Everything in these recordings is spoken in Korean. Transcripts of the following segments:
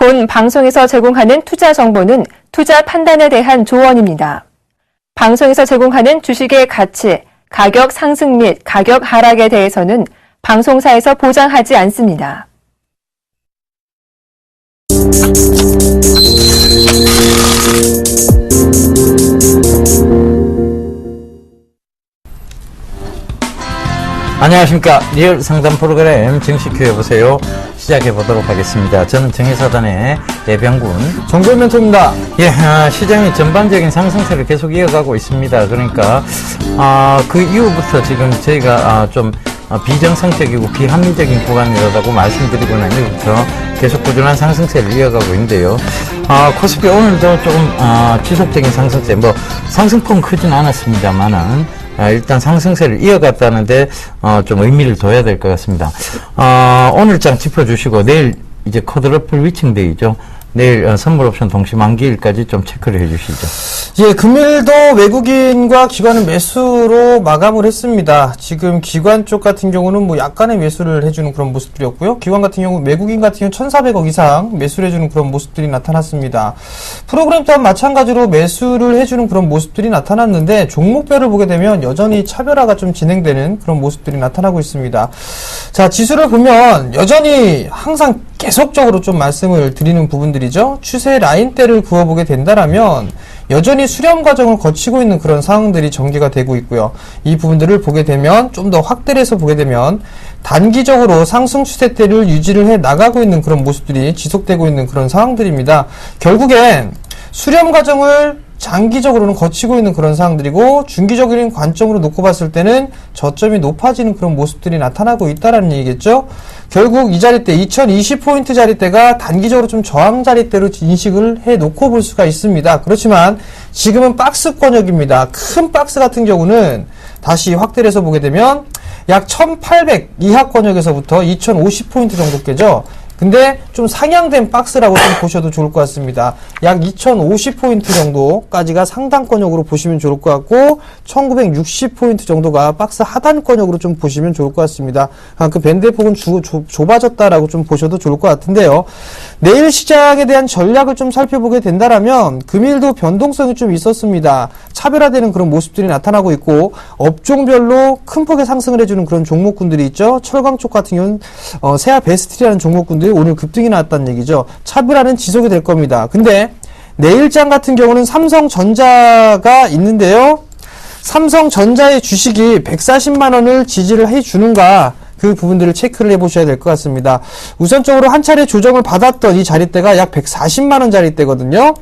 본 방송에서 제공하는 투자 정보는 투자 판단에 대한 조언입니다. 방송에서 제공하는 주식의 가치, 가격 상승 및 가격 하락에 대해서는 방송사에서 보장하지 않습니다. 안녕하십니까. 리얼 상담 프로그램 정식큐 해보세요. 시작해 보도록 하겠습니다. 저는 정의사단의 예병군 정보현 멘토입니다. 예, 시장이 전반적인 상승세를 계속 이어가고 있습니다. 그러니까 그 이후부터 지금 저희가 좀 비정상적이고 비합리적인 구간이라고 말씀드리고 난 이후부터 계속 꾸준한 상승세를 이어가고 있는데요. 코스피 오늘도 조금 지속적인 상승세, 상승폭은 크진 않았습니다만은 일단 상승세를 이어갔다는데 좀 의미를 둬야 될 것 같습니다. 오늘장 짚어주시고 내일 이제 쿼드러플 위칭데이죠. 내일 선물 옵션 동시 만기일까지 좀 체크를 해주시죠. 예, 금일도 외국인과 기관은 매수로 마감을 했습니다. 지금 기관 쪽 같은 경우는 약간의 매수를 해주는 그런 모습들이었고요. 기관 같은 경우, 외국인 같은 경우 1,400억 이상 매수를 해주는 그런 모습들이 나타났습니다. 프로그램 또한 마찬가지로 매수를 해주는 그런 모습들이 나타났는데, 종목별을 보게 되면 여전히 차별화가 좀 진행되는 그런 모습들이 나타나고 있습니다. 자, 지수를 보면 여전히 항상 계속적으로 좀 말씀을 드리는 부분들이죠. 추세 라인대를 그어보게 된다라면 여전히 수렴 과정을 거치고 있는 그런 상황들이 전개가 되고 있고요. 이 부분들을 보게 되면 좀 더 확대를 해서 보게 되면 단기적으로 상승 추세대를 유지를 해 나가고 있는 그런 모습들이 지속되고 있는 그런 상황들입니다. 결국엔 수렴 과정을 장기적으로는 거치고 있는 그런 상황들이고, 중기적인 관점으로 놓고 봤을 때는 저점이 높아지는 그런 모습들이 나타나고 있다는 얘기겠죠. 결국 이 자리대 2020포인트 자리대가 단기적으로 좀 저항 자리대로 인식을 해 놓고 볼 수가 있습니다. 그렇지만 지금은 박스권역입니다. 큰 박스 같은 경우는 다시 확대를 해서 보게 되면 약 1800 이하권역에서부터 2050포인트 정도 깨죠. 근데 좀 상향된 박스라고 좀 보셔도 좋을 것 같습니다. 약 2050포인트 정도까지가 상단권역으로 보시면 좋을 것 같고, 1960포인트 정도가 박스 하단권역으로 좀 보시면 좋을 것 같습니다. 그 밴드의 폭은 좁아졌다라고 좀 보셔도 좋을 것 같은데요. 내일 시장에 대한 전략을 좀 살펴보게 된다라면, 금일도 변동성이 좀 있었습니다. 차별화되는 그런 모습들이 나타나고 있고, 업종별로 큰 폭의 상승을 해주는 그런 종목군들이 있죠. 철강 쪽 같은 경우는 세아 베스트라는 종목군들이 오늘 급등이 나왔다는 얘기죠. 차별화는 지속이 될 겁니다. 근데 내일장 같은 경우는 삼성전자가 있는데요. 삼성전자의 주식이 140만원을 지지를 해주는가, 그 부분들을 체크를 해보셔야 될 것 같습니다. 우선적으로 한 차례 조정을 받았던 이 자리대가 약 140만원 자리대거든요.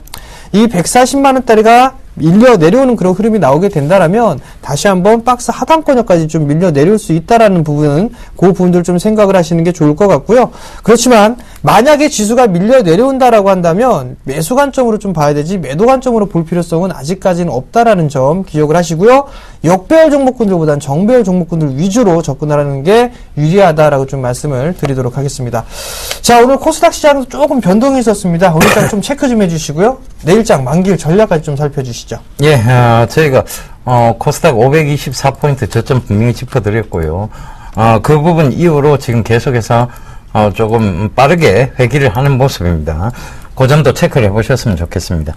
이 140만원짜리가 밀려 내려오는 그런 흐름이 나오게 된다라면 다시 한번 박스 하단권역까지 좀 밀려 내려올 수 있다라는 부분은 그 부분들 좀 생각을 하시는 게 좋을 것 같고요. 그렇지만 만약에 지수가 밀려 내려온다라고 한다면 매수 관점으로 좀 봐야 되지 매도 관점으로 볼 필요성은 아직까지는 없다라는 점 기억을 하시고요. 역배열 종목군들보다는 정배열 종목군들 위주로 접근하라는 게 유리하다라고 좀 말씀을 드리도록 하겠습니다. 자, 오늘 코스닥 시장도 조금 변동이 있었습니다. 오늘장 좀 체크 좀 해주시고요. 내일장 만기일 전략까지 좀 살펴주시죠. 예, 저희가 코스닥 524포인트 저점 분명히 짚어드렸고요. 그 부분 이후로 지금 계속해서 조금 빠르게 회귀를 하는 모습입니다. 그 점도 체크를 해보셨으면 좋겠습니다.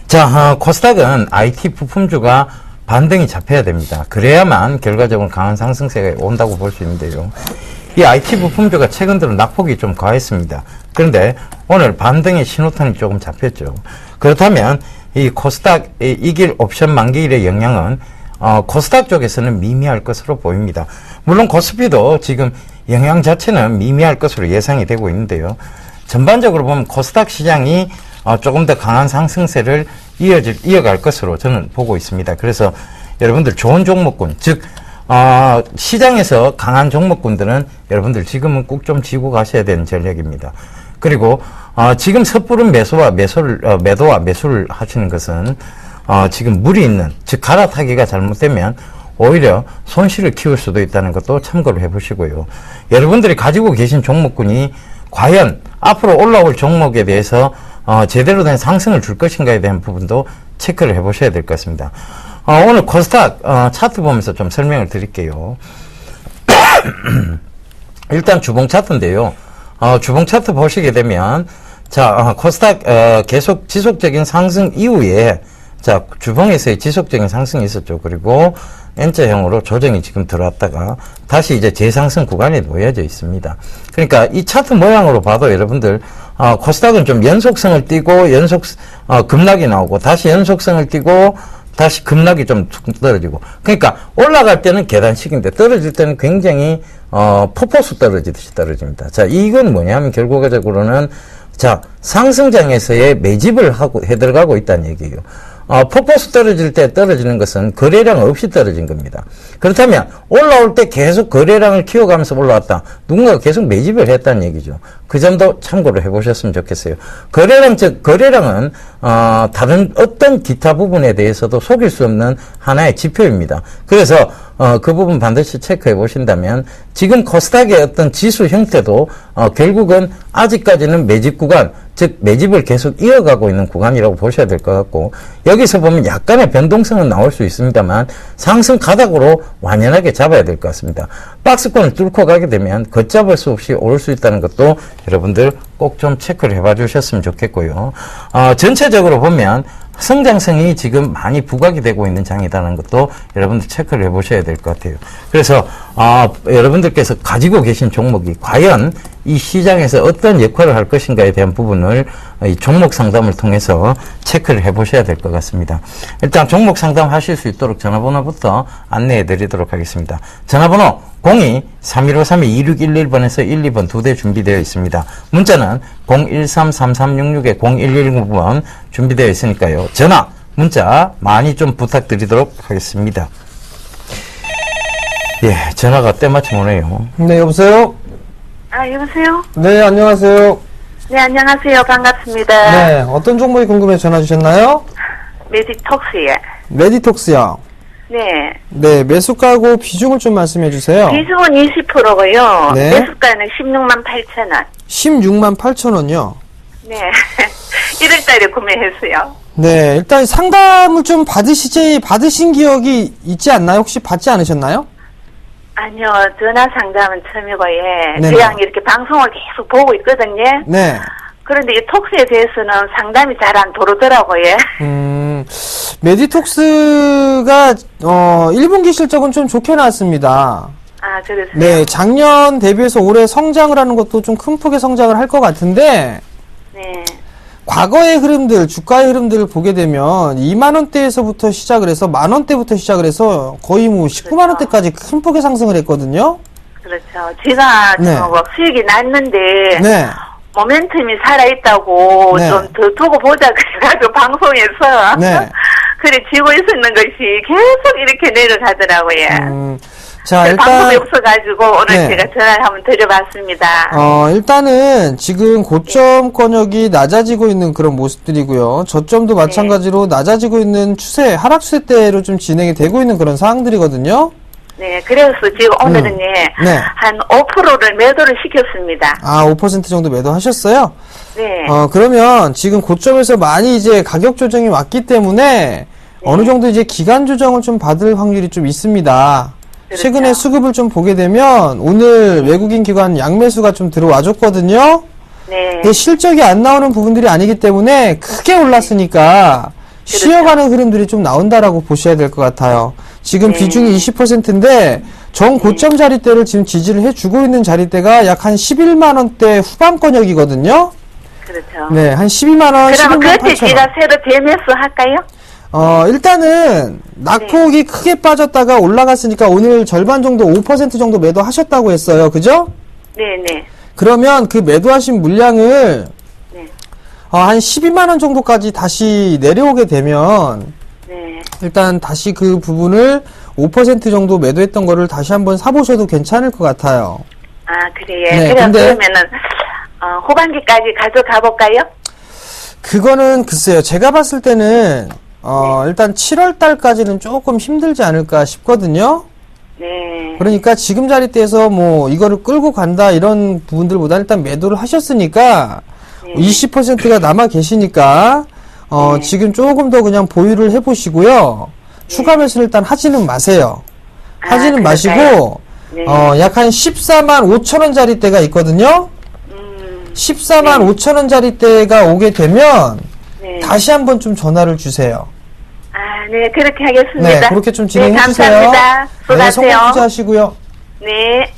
자, 코스닥은 IT 부품주가 반등이 잡혀야 됩니다. 그래야만 결과적으로 강한 상승세가 온다고 볼 수 있는데요. 이 IT 부품주가 최근 들어 낙폭이 좀 과했습니다. 그런데 오늘 반등의 신호탄이 조금 잡혔죠. 그렇다면 이 코스닥 이길 옵션 만기일의 영향은 코스닥 쪽에서는 미미할 것으로 보입니다. 물론 코스피도 지금 영향 자체는 미미할 것으로 예상이 되고 있는데요. 전반적으로 보면 코스닥 시장이 조금 더 강한 상승세를 이어갈 것으로 저는 보고 있습니다. 그래서 여러분들 좋은 종목군, 즉 시장에서 강한 종목군들은 여러분들 지금은 꼭 좀 쥐고 가셔야 되는 전략입니다. 그리고 지금 섣부른 매도와 매수를 하시는 것은 지금 물이 있는, 즉 갈아타기가 잘못되면 오히려 손실을 키울 수도 있다는 것도 참고를 해보시고요. 여러분들이 가지고 계신 종목군이 과연 앞으로 올라올 종목에 대해서 제대로 된 상승을 줄 것인가에 대한 부분도 체크를 해보셔야 될 것 같습니다. 오늘 코스닥 차트 보면서 좀 설명을 드릴게요. 일단 주봉 차트인데요. 주봉 차트 보시게 되면 자, 코스닥, 계속 지속적인 상승 이후에, 자, 주봉에서의 지속적인 상승이 있었죠. 그리고 N자형으로 조정이 지금 들어왔다가 다시 이제 재상승 구간에 놓여져 있습니다. 그러니까 이 차트 모양으로 봐도 여러분들, 코스닥은 좀 연속성을 띠고, 급락이 나오고, 다시 연속성을 띠고, 다시 급락이 좀 툭 떨어지고. 그러니까 올라갈 때는 계단식인데 떨어질 때는 굉장히, 폭포수 떨어지듯이 떨어집니다. 자, 이건 뭐냐면 결과적으로는 자, 상승장에서의 매집을 해 들어가고 있다는 얘기예요. 폭포수 떨어질 때 떨어지는 것은 거래량 없이 떨어진 겁니다. 그렇다면 올라올 때 계속 거래량을 키워가면서 올라왔다. 누군가가 계속 매집을 했다는 얘기죠. 그 점도 참고로 해보셨으면 좋겠어요. 거래량은 다른 어떤 기타 부분에 대해서도 속일 수 없는 하나의 지표입니다. 그래서 그 부분 반드시 체크해 보신다면 지금 코스닥의 어떤 지수 형태도 결국은 아직까지는 매집 구간, 즉 매집을 계속 이어가고 있는 구간이라고 보셔야 될 것 같고, 여기서 보면 약간의 변동성은 나올 수 있습니다만 상승 가닥으로 완연하게 잡아야 될 것 같습니다. 박스권을 뚫고 가게 되면 걷잡을 수 없이 오를 수 있다는 것도 여러분들 꼭 좀 체크를 해봐 주셨으면 좋겠고요. 전체적으로 보면 성장성이 지금 많이 부각이 되고 있는 장이라는 것도 여러분들 체크를 해보셔야 될 것 같아요. 그래서 여러분들께서 가지고 계신 종목이 과연 이 시장에서 어떤 역할을 할 것인가에 대한 부분을 이 종목 상담을 통해서 체크를 해보셔야 될 것 같습니다. 일단 종목 상담 하실 수 있도록 전화번호부터 안내해 드리도록 하겠습니다. 전화번호 02-3153-2611번에서 1, 2번 두 대 준비되어 있습니다. 문자는 013-3366-0119번 준비되어 있으니까요. 전화, 문자 많이 좀 부탁드리도록 하겠습니다. 예, 전화가 때마침 오네요. 네, 여보세요? 여보세요? 네, 안녕하세요. 네, 안녕하세요. 반갑습니다. 네, 어떤 종목이 궁금해 전화 주셨나요? 메디톡스에. 메디톡스요. 네. 네, 매수가하고 비중을 좀 말씀해 주세요. 비중은 20%고요. 네. 매수가는 16만 8천 원. 16만 8천 원이요. 네. 1월달에 구매했어요. 네, 일단 상담을 좀 받으신 기억이 있지 않나요? 혹시 받지 않으셨나요? 아니요, 전화 상담은 처음이고, 예. 네네. 그냥 이렇게 방송을 계속 보고 있거든요. 네. 그런데 이 톡스에 대해서는 상담이 잘 안 들어오더라고요. 예. 메디톡스가, 1분기 실적은 좀 좋게 나왔습니다. 그러세요? 네, 작년 대비해서 올해 성장을 하는 것도 좀 큰 폭의 성장을 할 것 같은데, 네. 과거의 흐름들, 주가의 흐름들을 보게 되면 2만원대에서부터 시작을 해서 만원대부터 시작을 해서 거의 뭐 19만원대까지 큰 폭의 상승을 했거든요. 그렇죠. 제가 네. 수익이 났는데, 네. 모멘텀이 살아있다고 네. 좀 더 두고 보자 그래가지고 방송에서 네. 그래 쥐고 있었는 것이 계속 이렇게 내려가더라고요. 자, 방법이 일단, 없어가지고 오늘 네. 제가 전화를 한번 드려봤습니다. 일단은 지금 고점권역이 낮아지고 있는 그런 모습들이고요. 저점도 마찬가지로 낮아지고 있는 추세, 하락 추세대로 좀 진행이 되고 있는 그런 상황들이거든요. 네, 그래서 지금 오늘은 네. 한 5%를 매도를 시켰습니다. 5% 정도 매도하셨어요? 네. 그러면 지금 고점에서 많이 이제 가격 조정이 왔기 때문에 어느 정도 이제 기간 조정을 좀 받을 확률이 좀 있습니다. 그렇죠. 최근에 수급을 좀 보게 되면 오늘 외국인 기관 양매수가 좀 들어와 줬거든요. 네. 근데 실적이 안 나오는 부분들이 아니기 때문에 크게 올랐으니까 쉬어가는 흐름들이 좀 나온다라고 보셔야 될 것 같아요. 지금 네. 비중이 20%인데 정고점 자리대를 지금 지지를 해주고 있는 자리대가 약 한 11만원대 후반권역이거든요. 그렇죠. 네, 한 12만원, 그러면 11만 그때 8천원. 제가 새로 대매수 할까요? 일단은 낙폭이 크게 빠졌다가 올라갔으니까 오늘 절반 정도 5% 정도 매도하셨다고 했어요. 그죠? 네네. 그러면 그 매도하신 물량을 네. 한 12만원 정도까지 다시 내려오게 되면 네. 일단 다시 그 부분을 5% 정도 매도했던 거를 다시 한번 사보셔도 괜찮을 것 같아요. 그래요. 네, 근데- 그러면은 후반기까지 가져가 볼까요? 그거는 글쎄요. 제가 봤을 때는 일단 7월 달까지는 조금 힘들지 않을까 싶거든요. 네. 그러니까 지금 자리대에서 뭐 이거를 끌고 간다 이런 부분들보다 일단 매도를 하셨으니까 20%가 남아 계시니까 지금 조금 더 그냥 보유를 해보시고요. 추가 매수를 일단 하지는 마세요. 하지는 마시고 네. 약 한 14만 5천 원짜리 대가 있거든요. 14만 5천 원짜리 대가 오게 되면 네. 다시 한번 좀 전화를 주세요. 아, 네, 그렇게 하겠습니다. 네, 그렇게 좀 진행해 네, 주세요. 감사합니다. 네, 수고하세요. 성공 투자하시고요. 네.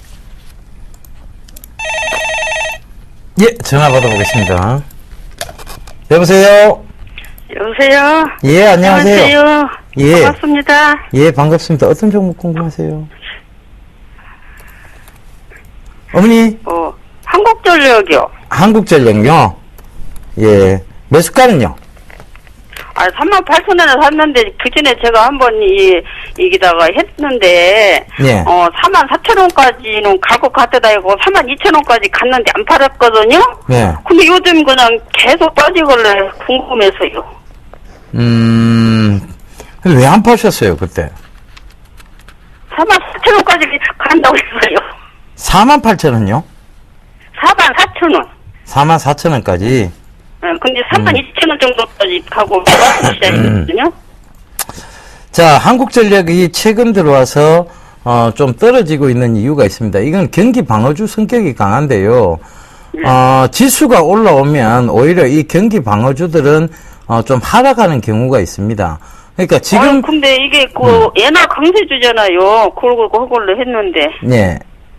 예, 전화 받아보겠습니다. 여보세요? 여보세요? 예, 안녕하세요. 안녕하세요. 예. 반갑습니다. 예, 반갑습니다. 어떤 종목 궁금하세요? 어머니, 한국전력이요. 한국전력요? 예, 매수가는요? 38,000원에 샀는데, 그 전에 제가 한번 이기다가 했는데, 예. 44,000원까지는 갈고 갔다가 이고 42,000원까지 갔는데 안 팔았거든요? 네. 근데 요즘 그냥 계속 빠지길래 궁금해서요. 왜 안 파셨어요, 그때? 44,000원까지 간다고 했어요. 48,000원요? 44,000원. 44,000원까지? 근데 42,000원 정도까지 가고 빠지기 시작했거든요? 자, 한국전력이 최근 들어와서 좀 떨어지고 있는 이유가 있습니다. 이건 경기 방어주 성격이 강한데요. 지수가 올라오면 오히려 이 경기 방어주들은 좀 하락하는 경우가 있습니다. 그러니까 지금 근데 이게 엔화 강세주잖아요. 그걸로 했는데. 네.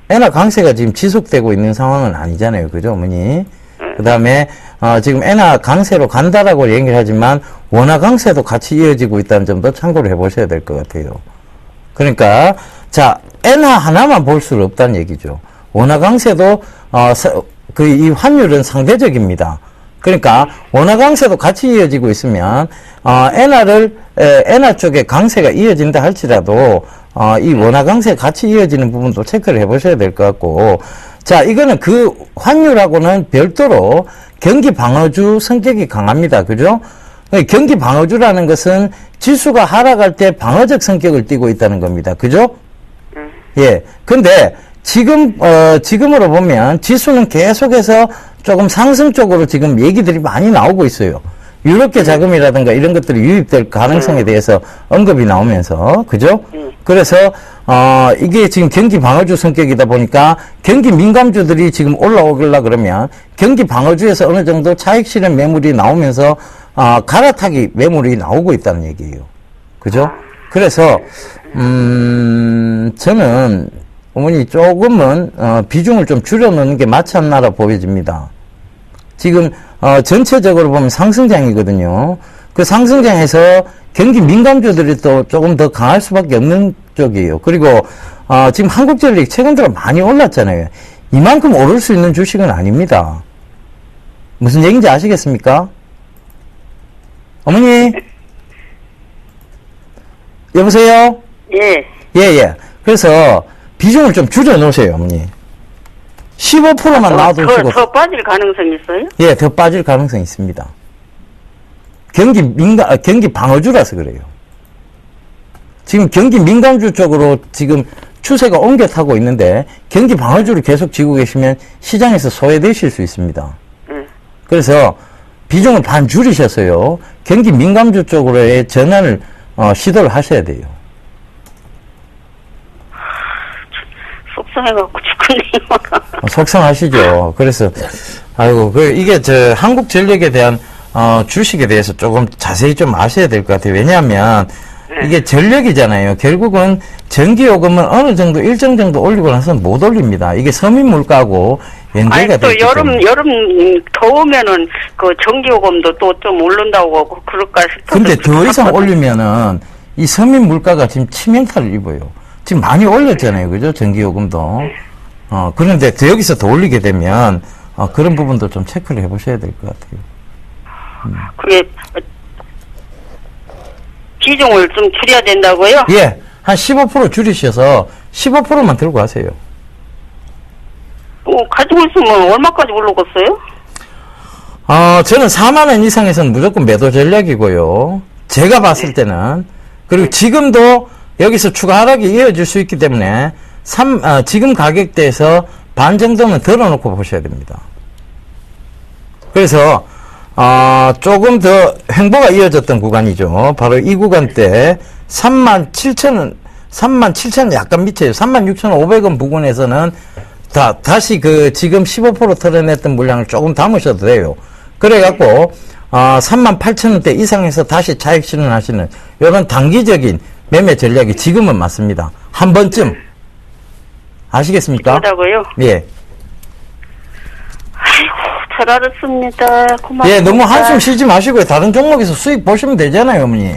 엔화 강세가 지금 지속되고 있는 상황은 아니잖아요. 그죠, 어머니? 그 다음에, 지금 엔화 강세로 간다라고 얘기를 하지만, 원화 강세도 같이 이어지고 있다는 점도 참고를 해보셔야 될 것 같아요. 그러니까, 자, 엔화 하나만 볼 수는 없다는 얘기죠. 원화 강세도, 이 환율은 상대적입니다. 그러니까, 원화 강세도 같이 이어지고 있으면, 엔화 쪽에 강세가 이어진다 할지라도, 이 원화 강세 같이 이어지는 부분도 체크를 해보셔야 될 것 같고, 자, 이거는 그 환율하고는 별도로 경기 방어주 성격이 강합니다. 그죠? 경기 방어주라는 것은 지수가 하락할 때 방어적 성격을 띠고 있다는 겁니다. 그죠? 예. 근데 지금으로 보면 지수는 계속해서 조금 상승 쪽으로 지금 얘기들이 많이 나오고 있어요. 유럽계 자금이라든가 이런 것들이 유입될 가능성에 대해서 언급이 나오면서, 그죠? 그래서, 이게 지금 경기 방어주 성격이다 보니까 경기 민감주들이 지금 올라오길라 그러면 경기 방어주에서 어느 정도 차익 실현 매물이 나오면서, 갈아타기 매물이 나오고 있다는 얘기예요. 그죠? 그래서, 저는 어머니 조금은, 비중을 좀 줄여놓는 게 맞지 않나라 보여집니다. 지금 전체적으로 보면 상승장이거든요. 그 상승장에서 경기 민감주들이 또 조금 더 강할 수밖에 없는 쪽이에요. 그리고 지금 한국전력이 최근 들어 많이 올랐잖아요. 이만큼 오를 수 있는 주식은 아닙니다. 무슨 얘기인지 아시겠습니까? 어머니? 여보세요? 예. 예. 그래서 비중을 좀 줄여놓으세요, 어머니. 15%만 놔두시고. 더 빠질 가능성이 있어요? 예, 더 빠질 가능성이 있습니다. 경기 방어주라서 그래요. 지금 경기 민감주 쪽으로 지금 추세가 옮겨 타고 있는데, 경기 방어주를 계속 쥐고 계시면 시장에서 소외되실 수 있습니다. 그래서 비중을 반 줄이셔서요, 경기 민감주 쪽으로의 전환을, 시도를 하셔야 돼요. 속상해갖고 죽겠네요. 속상하시죠. 그래서, 이게 한국전력에 대한, 주식에 대해서 조금 자세히 좀 아셔야 될 것 같아요. 왜냐하면, 이게 전력이잖아요. 결국은 전기요금은 어느 정도, 일정 정도 올리고 나서는 못 올립니다. 이게 서민물가하고 연계가 또 되기 때문에. 여름 더우면은 그 전기요금도 또 좀 오른다고 그럴까 싶어서. 근데 더 이상 올리면은 이 서민물가가 지금 치명타를 입어요. 지금 많이 올렸잖아요. 그죠? 전기요금도. 그런데 여기서 더 올리게 되면, 그런 부분도 좀 체크를 해보셔야 될 것 같아요. 그게 비중을 좀 줄여야 된다고요? 예. 한 15% 줄이셔서 15%만 들고 가세요. 가지고 있으면 얼마까지 올라갔어요? 저는 4만원 이상에서는 무조건 매도 전략이고요. 제가 봤을 때는. 그리고 지금도 여기서 추가 하락이 이어질 수 있기 때문에 지금 가격대에서 반 정도는 덜어놓고 보셔야 됩니다. 그래서 조금 더 횡보가 이어졌던 구간이죠. 바로 이 구간대 37,000원 약간 밑에요. 36,500원 부근에서는 다시 지금 15% 털어냈던 물량을 조금 담으셔도 돼요. 그래갖고, 38,000원대 이상에서 다시 차익 실현하시는 이런 단기적인 매매 전략이 지금은 맞습니다. 한 번쯤. 아시겠습니까? 그러다고요? 예. 잘 알았습니다. 고맙습니다. 예, 너무 한숨 쉬지 마시고요. 다른 종목에서 수익 보시면 되잖아요, 어머니.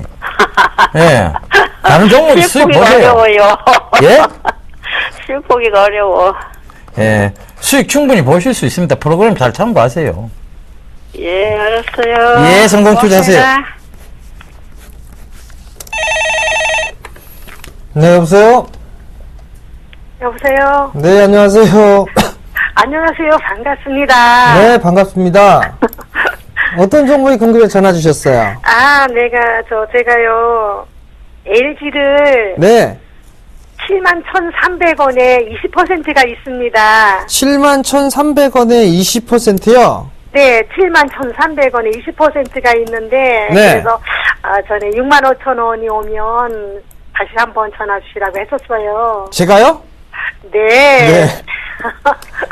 예. 다른 종목에서 수익 실포기가 보세요. 어려워요. 예? 실포기가 어려워. 예. 수익 충분히 보실 수 있습니다. 프로그램 잘 참고하세요. 예, 알았어요. 예, 성공 투자하세요. 고맙습니다. 네, 여보세요? 여보세요? 네, 안녕하세요. 안녕하세요. 반갑습니다. 네, 반갑습니다. 어떤 종목이 궁금해 전화 주셨어요? 아, 제가요, LG를 네. 71,300원에 20%가 있습니다. 71,300원에 20%요? 네, 71,300원에 20%가 있는데, 네. 그래서, 전에 65,000원이 오면 다시 한번 전화 주시라고 했었어요. 제가요? 네. 네.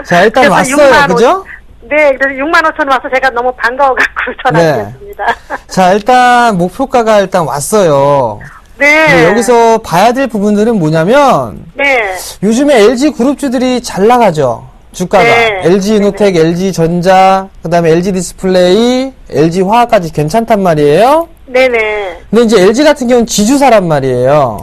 자, 일단 그래서 왔어요. 6만 그죠? 네, 그래서 65,000원 와서 제가 너무 반가워갖고 전화 네. 드렸습니다. 자, 일단 목표가가 일단 왔어요. 네. 근데 여기서 봐야 될 부분들은 뭐냐면 네. 요즘에 LG 그룹주들이 잘 나가죠. 주가가. 네. LG이노텍, LG전자, 그다음에 LG디스플레이, LG화학까지 괜찮단 말이에요. 네네. 근데 이제 LG 같은 경우는 지주사란 말이에요.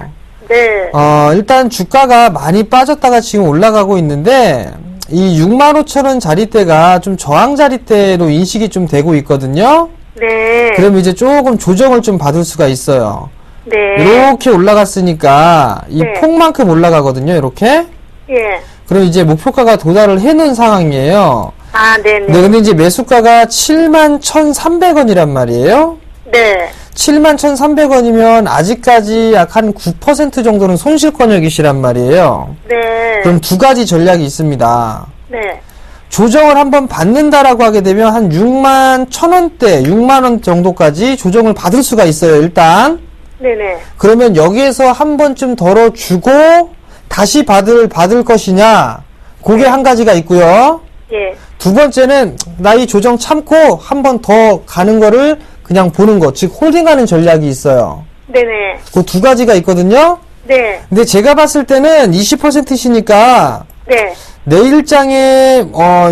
네. 일단 주가가 많이 빠졌다가 지금 올라가고 있는데 이 65,000원 자리대가 좀 저항 자리대로 인식이 좀 되고 있거든요. 네. 그럼 이제 조금 조정을 좀 받을 수가 있어요. 네. 이렇게 올라갔으니까 이 네. 폭만큼 올라가거든요. 이렇게. 예. 그럼 이제 목표가가 도달을 해놓은 상황이에요. 아, 네네. 네, 근데 이제 매수가가 71,300원이란 말이에요. 네. 71,300원이면 아직까지 약 한 9% 정도는 손실권역이시란 말이에요. 네. 그럼 두 가지 전략이 있습니다. 네. 조정을 한번 받는다라고 하게 되면 한 61,000원대, 6만원 정도까지 조정을 받을 수가 있어요, 일단. 네네. 그러면 여기에서 한 번쯤 덜어주고 다시 받을 것이냐, 그게 한 가지가 있고요. 예. 두 번째는 나 이 조정 참고 한 번 더 가는 거를 그냥 보는 거, 즉 홀딩하는 전략이 있어요. 네네. 그 두 가지가 있거든요. 네. 근데 제가 봤을 때는 20%시니까 네. 내일장에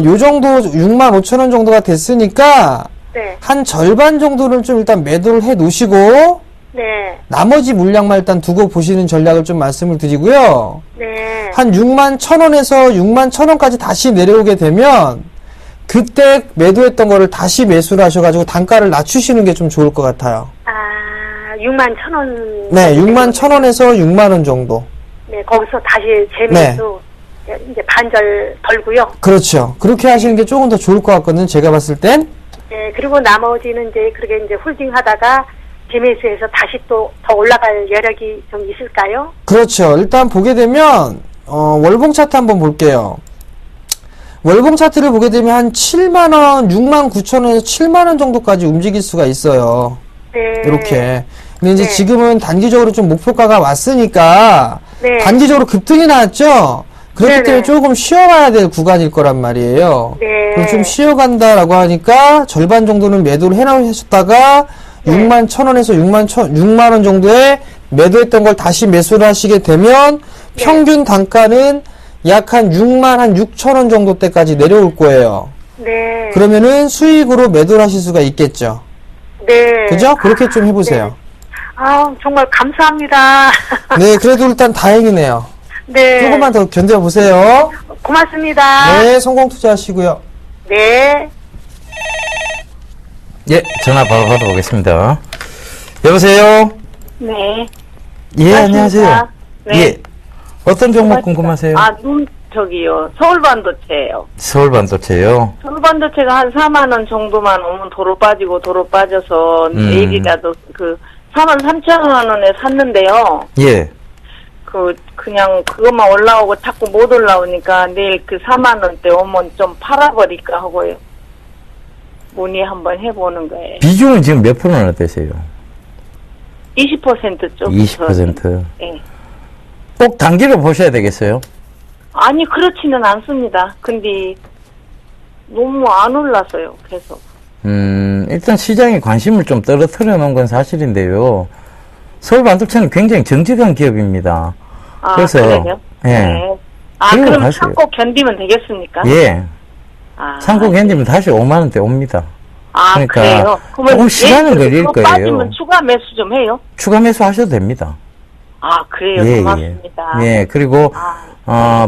요 정도 65,000원 정도가 됐으니까 네. 한 절반 정도는 좀 일단 매도를 해 놓으시고 네. 나머지 물량만 일단 두고 보시는 전략을 좀 말씀을 드리고요. 네. 한 61,000원에서 61,000원까지 다시 내려오게 되면 그때 매도했던 거를 다시 매수를 하셔가지고 단가를 낮추시는 게 좀 좋을 것 같아요. 아, 61,000원. 네, 61,000원에서 6만원 정도. 네, 거기서 다시 재매수. 이제 반절 덜고요. 그렇죠. 그렇게 하시는 게 조금 더 좋을 것 같거든요. 제가 봤을 땐. 네, 그리고 나머지는 이제 그렇게 이제 홀딩 하다가 재매수해서 다시 또 더 올라갈 여력이 좀 있을까요? 그렇죠. 일단 보게 되면 월봉 차트 한번 볼게요. 월봉 차트를 보게 되면 한 7만원, 69,000원에서 7만원 정도까지 움직일 수가 있어요. 네. 이렇게. 근데 이제 네. 지금은 단기적으로 좀 목표가가 왔으니까 네. 단기적으로 급등이 나왔죠. 그렇기 네네. 때문에 조금 쉬어가야 될 구간일 거란 말이에요. 네. 그럼 좀 쉬어간다라고 하니까 절반 정도는 매도를 해놓으셨다가 네. 61,000원에서 6만원 정도에 매도했던 걸 다시 매수를 하시게 되면 네. 평균 단가는 약 한 66,000원 정도 때까지 내려올 거예요. 네. 그러면은 수익으로 매도를 하실 수가 있겠죠. 네. 그죠? 그렇게 좀 해보세요. 아, 정말 감사합니다. 네, 그래도 일단 다행이네요. 네. 조금만 더 견뎌보세요. 고맙습니다. 네, 성공 투자하시고요. 네. 예, 전화 바로 받아보겠습니다. 여보세요? 네. 예, 안녕하십니까? 안녕하세요. 네. 예. 어떤 종목 궁금하세요? 저기요. 서울반도체예요. 서울반도체요. 서울반도체가 한 4만 원 정도만 오면 도로 빠져서 얘기가 그 4만 3천 원에 샀는데요. 예. 그냥 그것만 올라오고 자꾸 못 올라오니까 내일 그 4만 원대 오면 좀 팔아버릴까 하고요. 문의 한번 해보는 거예요. 비중은 지금 몇 프로나 되세요? 20% 쪽. 20%. 예. 꼭 단기로 보셔야 되겠어요? 아니, 그렇지는 않습니다. 근데 너무 안 올랐어요, 계속. 일단 시장에 관심을 좀 떨어뜨려 놓은 건 사실인데요. 서울반도체는 굉장히 정직한 기업입니다. 아, 그래서, 그래요? 예. 네. 아, 그리고 그럼 가세요. 참고 견디면 되겠습니까? 예. 아, 참고 견디면 다시 5만원대 옵니다. 아, 그러니까 그래요? 조금 시간은 걸릴 그거 거예요. 빠지면 추가 매수 좀 해요? 추가 매수 하셔도 됩니다. 아, 그래요? 고맙습니다. 예, 그리고,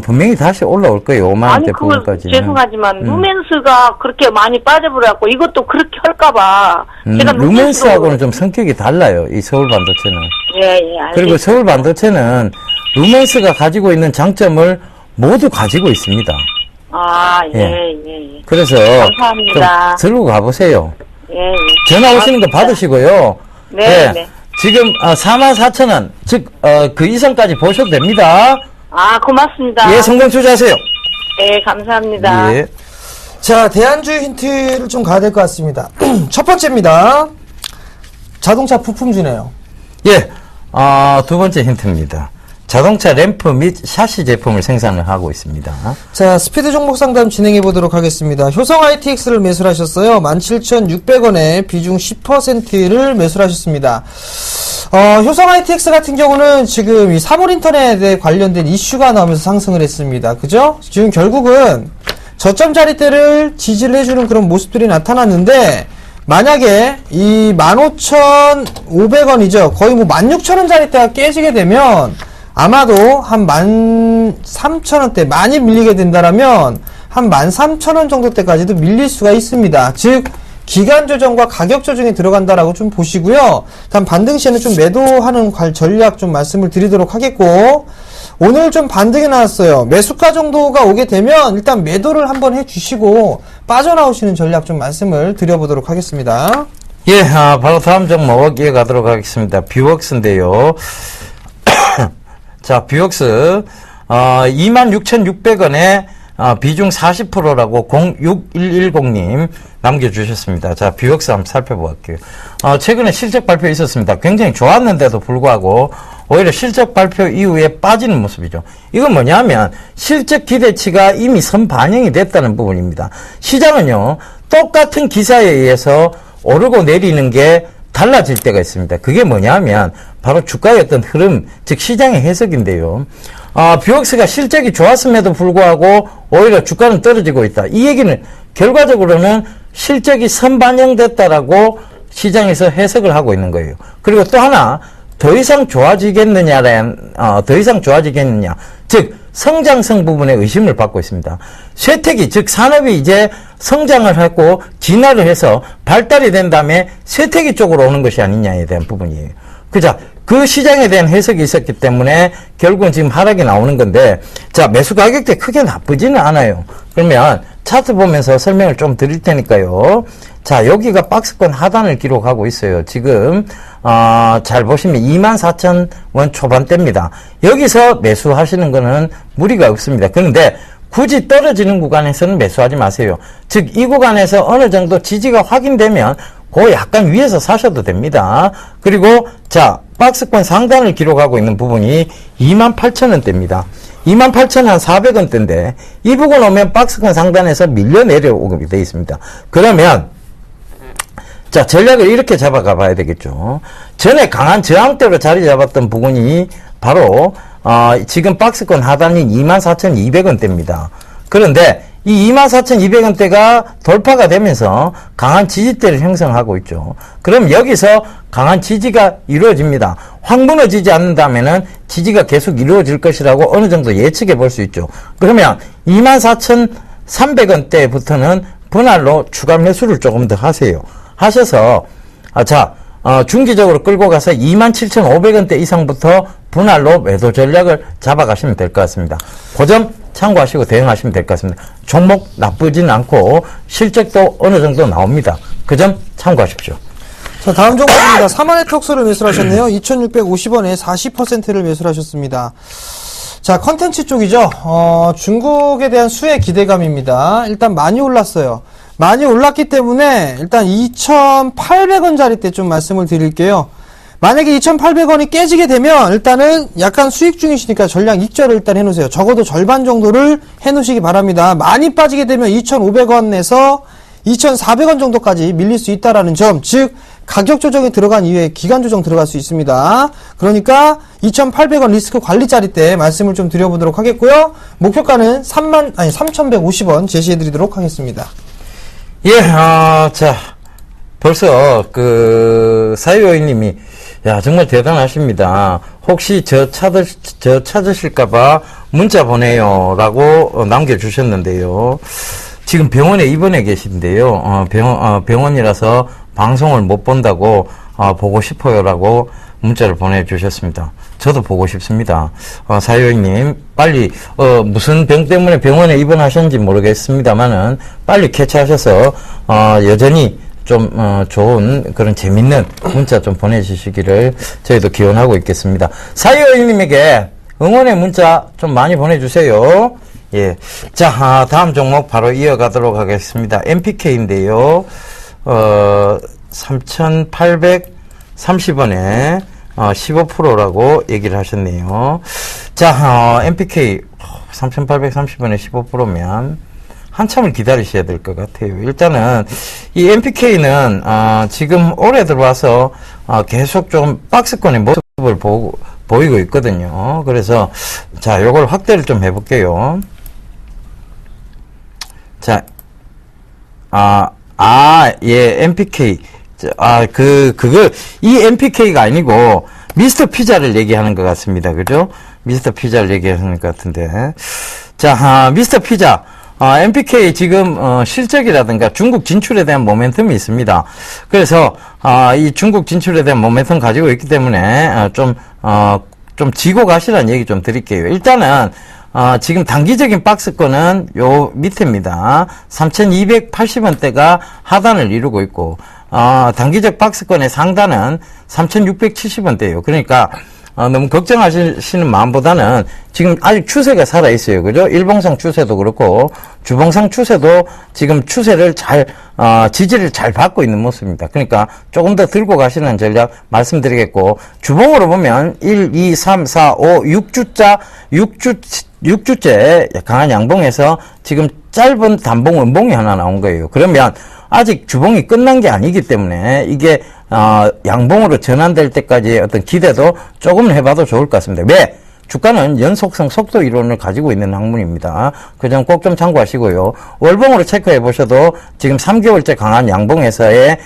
분명히 다시 올라올 거예요. 5만원대 아니, 그거 부분까지는. 죄송하지만 루멘스가 그렇게 많이 빠져버려갖고 이것도 그렇게 할까봐 제가 루멘스하고는 좀 성격이 달라요. 이 서울반도체는. 예, 알겠습니다. 그리고 서울반도체는 루멘스가 가지고 있는 장점을 모두 가지고 있습니다. 아, 예, 예. 예, 예. 그래서 감사합니다. 좀 들고 가보세요. 예, 예. 전화 오시는 거 고맙습니다. 받으시고요. 네, 네. 지금 44,000원, 즉 그 이상까지 보셔도 됩니다. 아, 고맙습니다. 예, 성공 투자하세요. 네, 감사합니다. 예. 자, 대안주의 힌트를 좀 가야 될 것 같습니다. 첫 번째입니다. 자동차 부품주네요. 예, 두 번째 힌트입니다. 자동차 램프 및 샤시 제품을 생산을 하고 있습니다. 자, 스피드 종목 상담 진행해 보도록 하겠습니다. 효성 ITX를 매수하셨어요. 17,600원에 비중 10%를 매수하셨습니다. 효성 ITX 같은 경우는 지금 이 사물 인터넷에 관련된 이슈가 나오면서 상승을 했습니다. 그죠? 지금 결국은 저점 자리대를 지지를 해주는 그런 모습들이 나타났는데, 만약에 이 15,500원이죠. 거의 뭐 16,000원 자리대가 깨지게 되면 아마도 한 13,000원대 많이 밀리게 된다라면 한 13,000원 정도 때까지도 밀릴 수가 있습니다. 즉 기간 조정과 가격 조정에 들어간다라고 좀 보시고요. 다음 반등 시에는 좀 매도하는 전략 좀 말씀을 드리도록 하겠고, 오늘 좀 반등이 나왔어요. 매수가 정도가 오게 되면 일단 매도를 한번 해주시고 빠져나오시는 전략 좀 말씀을 드려보도록 하겠습니다. 예, 바로 다음 종목 이어가도록 하겠습니다. 뷰웍스인데요. 자, 뷰웍스 26,600원에 비중 40%라고 06110님 남겨주셨습니다. 자, 뷰웍스 한번 살펴볼게요. 최근에 실적 발표 있었습니다. 굉장히 좋았는데도 불구하고 오히려 실적 발표 이후에 빠지는 모습이죠. 이건 뭐냐면 실적 기대치가 이미 선반영이 됐다는 부분입니다. 시장은요, 똑같은 기사에 의해서 오르고 내리는 게 달라질 때가 있습니다. 그게 뭐냐면 바로 주가의 어떤 흐름, 즉 시장의 해석인데요. 뷰웍스가 실적이 좋았음에도 불구하고 오히려 주가는 떨어지고 있다. 이 얘기는 결과적으로는 실적이 선반영됐다라고 시장에서 해석을 하고 있는 거예요. 그리고 또 하나, 더 이상 좋아지겠느냐, 즉 성장성 부분에 의심을 받고 있습니다. 쇠퇴기, 즉 산업이 이제 성장을 하고 진화를 해서 발달이 된 다음에 쇠퇴기 쪽으로 오는 것이 아니냐에 대한 부분이에요. 그자, 그 시장에 대한 해석이 있었기 때문에 결국은 지금 하락이 나오는 건데, 자, 매수 가격대 크게 나쁘지는 않아요. 그러면 차트 보면서 설명을 좀 드릴 테니까요. 자, 여기가 박스권 하단을 기록하고 있어요. 지금 잘 보시면 24,000원 초반대입니다. 여기서 매수하시는 거는 무리가 없습니다. 그런데 굳이 떨어지는 구간에서는 매수하지 마세요. 즉, 이 구간에서 어느 정도 지지가 확인되면 그 약간 위에서 사셔도 됩니다. 그리고 자, 박스권 상단을 기록하고 있는 부분이 28,000원대입니다. 28,400원대인데 이 부분 오면 박스권 상단에서 밀려 내려오게 되어 있습니다. 그러면 자, 전략을 이렇게 잡아가 봐야 되겠죠. 전에 강한 저항대로 자리 잡았던 부분이 바로 지금 박스권 하단인 24,200원대입니다. 그런데 이 24,200원대가 돌파가 되면서 강한 지지대를 형성하고 있죠. 그럼 여기서 강한 지지가 이루어집니다. 확 무너지지 않는다면은 지지가 계속 이루어질 것이라고 어느 정도 예측해 볼 수 있죠. 그러면 24,300원대부터는 분할로 추가 매수를 조금 더 하세요. 하셔서 중기적으로 끌고 가서 27,500원대 이상부터 분할로 매도 전략을 잡아가시면 될 것 같습니다. 그 점 참고하시고 대응하시면 될 것 같습니다. 종목 나쁘진 않고 실적도 어느 정도 나옵니다. 그 점 참고하십시오. 자, 다음 종목입니다. 사마네트웍스를 매수하셨네요. 2,650원에 40%를 매수하셨습니다. 자, 컨텐츠 쪽이죠. 중국에 대한 수혜 기대감입니다. 일단 많이 올랐어요. 많이 올랐기 때문에 일단 2,800원짜리 때 좀 말씀을 드릴게요. 만약에 2,800원이 깨지게 되면 일단은 약간 수익 중이시니까 전량 익절을 일단 해놓으세요. 적어도 절반 정도를 해놓으시기 바랍니다. 많이 빠지게 되면 2,500원에서 2,400원 정도까지 밀릴 수 있다라는 점, 즉 가격 조정이 들어간 이후에 기간 조정 들어갈 수 있습니다. 그러니까 2,800원 리스크 관리 자리 때 말씀을 좀 드려보도록 하겠고요. 목표가는 3,150원 제시해드리도록 하겠습니다. 예, 자, 벌써 사유오이님이 야 정말 대단하십니다. 혹시 저 찾으실까봐 문자 보내요라고 남겨주셨는데요. 지금 병원에 입원해 계신데요. 병원이라서 방송을 못 본다고 보고 싶어요라고 문자를 보내주셨습니다. 저도 보고 싶습니다. 사유오이님 빨리 무슨 병 때문에 병원에 입원하셨는지 모르겠습니다만은 빨리 캐치하셔서 여전히 좀 좋은 그런 재밌는 문자 좀 보내주시기를 저희도 기원하고 있겠습니다. 사유오이님에게 응원의 문자 좀 많이 보내주세요. 예, 자 다음 종목 바로 이어가도록 하겠습니다. MPK인데요. 3,830원에 15%라고 얘기를 하셨네요. 자, MPK 3,830원에 15%면 한참을 기다리셔야 될 것 같아요. 일단은 이 MPK는 지금 올해 들어와서 계속 좀 박스권의 모습을 보이고 있거든요. 그래서 자, 요걸 확대를 좀 해볼게요. 자, 예, MPK. 이 MPK가 아니고, 미스터 피자를 얘기하는 것 같습니다. 그죠? 미스터 피자를 얘기하는 것 같은데. 자, 미스터 피자. MPK 지금, 실적이라든가 중국 진출에 대한 모멘텀이 있습니다. 그래서, 이 중국 진출에 대한 모멘텀 가지고 있기 때문에, 좀 지고 가시라는 얘기 좀 드릴게요. 일단은, 지금 단기적인 박스권은 요 밑에입니다. 3,280원대가 하단을 이루고 있고, 단기적 박스권의 상단은 3,670원대예요. 그러니까, 너무 걱정하시는 마음보다는 지금 아직 추세가 살아있어요. 그죠? 일봉상 추세도 그렇고, 주봉상 추세도 지금 추세를 지지를 잘 받고 있는 모습입니다. 그러니까 조금 더 들고 가시는 전략 말씀드리겠고, 주봉으로 보면 1, 2, 3, 4, 5, 6주째 강한 양봉에서 지금 짧은 단봉 음봉이 하나 나온 거예요. 그러면 아직 주봉이 끝난 게 아니기 때문에 이게 양봉으로 전환될 때까지의 어떤 기대도 조금 해봐도 좋을 것 같습니다. 왜? 주가는 연속성 속도 이론을 가지고 있는 학문입니다. 그 점 꼭 좀 참고하시고요. 월봉으로 체크해 보셔도 지금 3개월째 강한 양봉에서의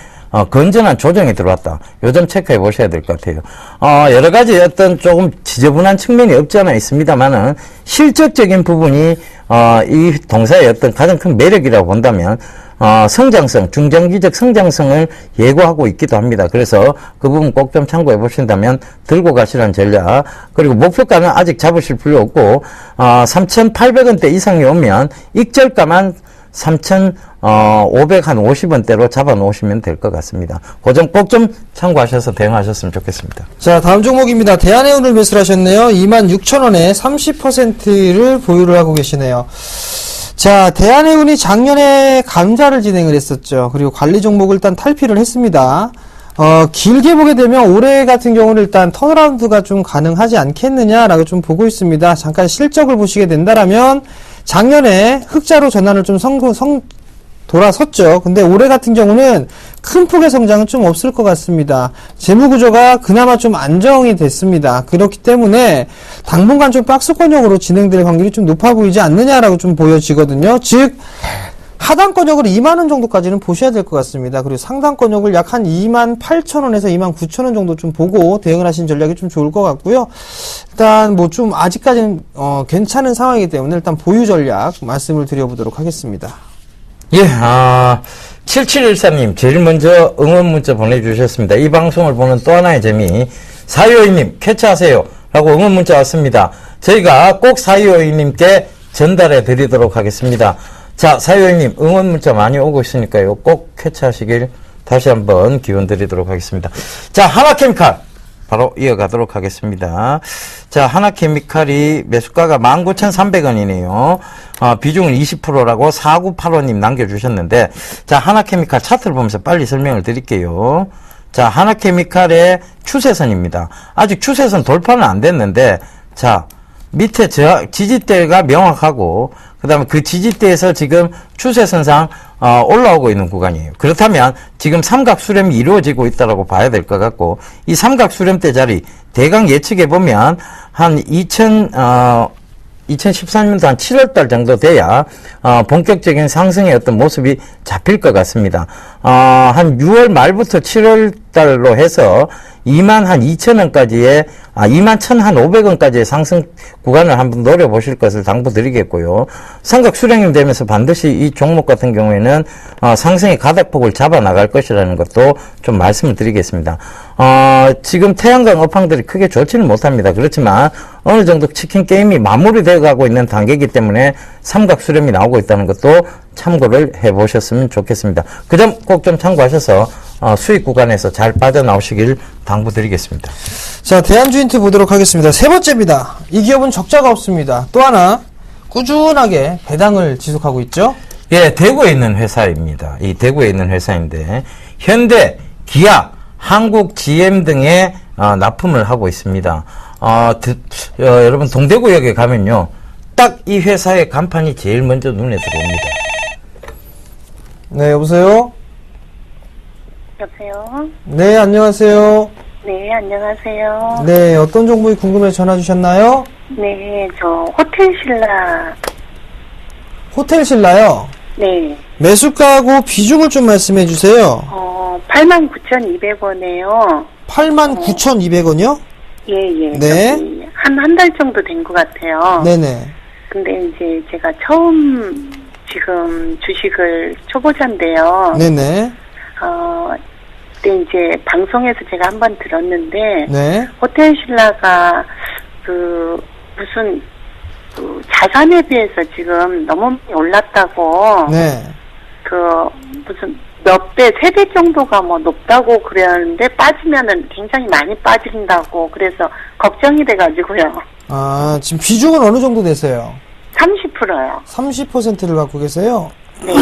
건전한 조정이 들어왔다. 요 점 체크해 보셔야 될 것 같아요. 여러 가지 어떤 조금 지저분한 측면이 없지 않아 있습니다만은 실적적인 부분이 이 동사의 어떤 가장 큰 매력이라고 본다면 성장성, 중장기적 성장성을 예고하고 있기도 합니다. 그래서 그 부분 꼭 좀 참고해 보신다면 들고 가시라는 전략. 그리고 목표가는 아직 잡으실 필요 없고 3,800원대 이상이 오면 익절가만 3,550원대로 잡아 놓으시면 될 것 같습니다. 그 점 꼭 좀 참고하셔서 대응하셨으면 좋겠습니다. 자, 다음 종목입니다. 대한해운을 매수를 하셨네요. 26,000원에 30%를 보유를 하고 계시네요. 자, 대한해운이 작년에 감자를 진행을 했었죠. 그리고 관리 종목을 일단 탈피를 했습니다. 길게 보게 되면 올해 같은 경우는 일단 턴어라운드가 좀 가능하지 않겠느냐라고 좀 보고 있습니다. 잠깐 실적을 보시게 된다라면 작년에 흑자로 전환을 좀 돌아섰죠. 근데 올해 같은 경우는 큰 폭의 성장은 좀 없을 것 같습니다. 재무구조가 그나마 좀 안정이 됐습니다. 그렇기 때문에 당분간 좀 박스권역으로 진행될 확률이 좀 높아 보이지 않느냐라고 좀 보여지거든요. 즉 하단권역으로 2만원 정도까지는 보셔야 될 것 같습니다. 그리고 상단권역을 약 한 28,000원에서 29,000원 정도 좀 보고 대응을 하신 전략이 좀 좋을 것 같고요. 일단 뭐 좀 아직까지는 괜찮은 상황이기 때문에 일단 보유 전략 말씀을 드려보도록 하겠습니다. 예, 7714님, 제일 먼저 응원 문자 보내주셨습니다. 이 방송을 보는 또 하나의 재미, 사유오이님, 캐치하세요. 라고 응원 문자 왔습니다. 저희가 꼭 사유오이님께 전달해 드리도록 하겠습니다. 자, 사유오이님, 응원 문자 많이 오고 있으니까요. 꼭 캐치하시길 다시 한번 기원 드리도록 하겠습니다. 자, 하나케미칼. 바로 이어가도록 하겠습니다. 자, 하나케미칼이 매수가가 19,300원이네요. 비중은 20%라고 4985님 남겨주셨는데, 자, 하나케미칼 차트를 보면서 빨리 설명을 드릴게요. 자, 하나케미칼의 추세선입니다. 아직 추세선 돌파는 안 됐는데, 자, 밑에 지지대가 명확하고, 그 다음에 그 지지대에서 지금 추세선상, 올라오고 있는 구간이에요. 그렇다면, 지금 삼각 수렴이 이루어지고 있다고 봐야 될 것 같고, 이 삼각 수렴대 자리, 대강 예측해보면, 한 2014년도 한 7월달 정도 돼야 본격적인 상승의 어떤 모습이 잡힐 것 같습니다. 한 6월 말부터 7월달로 해서 2만 한 2천원까지의 2만 1,500원까지의 상승 구간을 한번 노려보실 것을 당부드리겠고요. 삼각 수렴이 되면서 반드시 이 종목 같은 경우에는 상승의 가닥폭을 잡아 나갈 것이라는 것도 좀 말씀을 드리겠습니다. 지금 태양광 업황들이 크게 좋지는 못합니다. 그렇지만 어느 정도 치킨 게임이 마무리되어 가고 있는 단계이기 때문에 삼각 수렴이 나오고 있다는 것도 참고를 해보셨으면 좋겠습니다. 그 점 꼭 좀 참고하셔서 수익 구간에서 잘 빠져나오시길 당부드리겠습니다. 자, 대한주인트 보도록 하겠습니다. 세 번째입니다. 이 기업은 적자가 없습니다. 또 하나 꾸준하게 배당을 지속하고 있죠. 예, 대구에 있는 회사입니다. 이 대구에 있는 회사인데 현대, 기아, 한국 GM 등에 납품을 하고 있습니다. 여러분 동대구역에 가면요, 딱 이 회사의 간판이 제일 먼저 눈에 들어옵니다. 네, 여보세요? 여보세요? 네, 안녕하세요. 네, 안녕하세요. 네, 어떤 정보가 궁금해 전화 주셨나요? 네, 저 호텔 신라. 호텔 신라요. 네. 매수가하고 비중을 좀 말씀해 주세요. 89,200원이에요. 89,200원이요? 예, 예. 네. 한 달 정도 된 것 같아요. 네네. 근데 이제 제가 처음 지금 주식을 초보자인데요. 네네. 그때 이제 방송에서 제가 한번 들었는데, 네. 호텔 신라가 무슨 자산에 비해서 지금 너무 많이 올랐다고, 네. 무슨 몇 배, 3배 정도가 뭐 높다고 그랬는데 빠지면은 굉장히 많이 빠진다고 그래서 걱정이 돼가지고요. 지금 비중은 어느 정도 되세요? 30%요. 30%를 갖고 계세요? 네.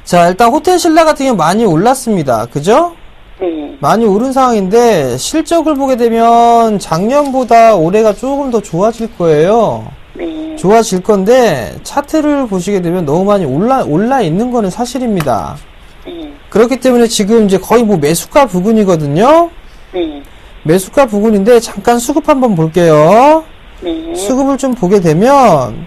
자, 일단 호텔 신라 같은 경우 많이 올랐습니다. 그죠? 네. 많이 오른 상황인데 실적을 보게 되면 작년보다 올해가 조금 더 좋아질 거예요. 네. 좋아질 건데 차트를 보시게 되면 너무 많이 올라 있는 거는 사실입니다. 네. 그렇기 때문에 지금 이제 거의 뭐 매수가 부근이거든요. 네. 매수가 부근인데 잠깐 수급 한번 볼게요. 네. 수급을 좀 보게 되면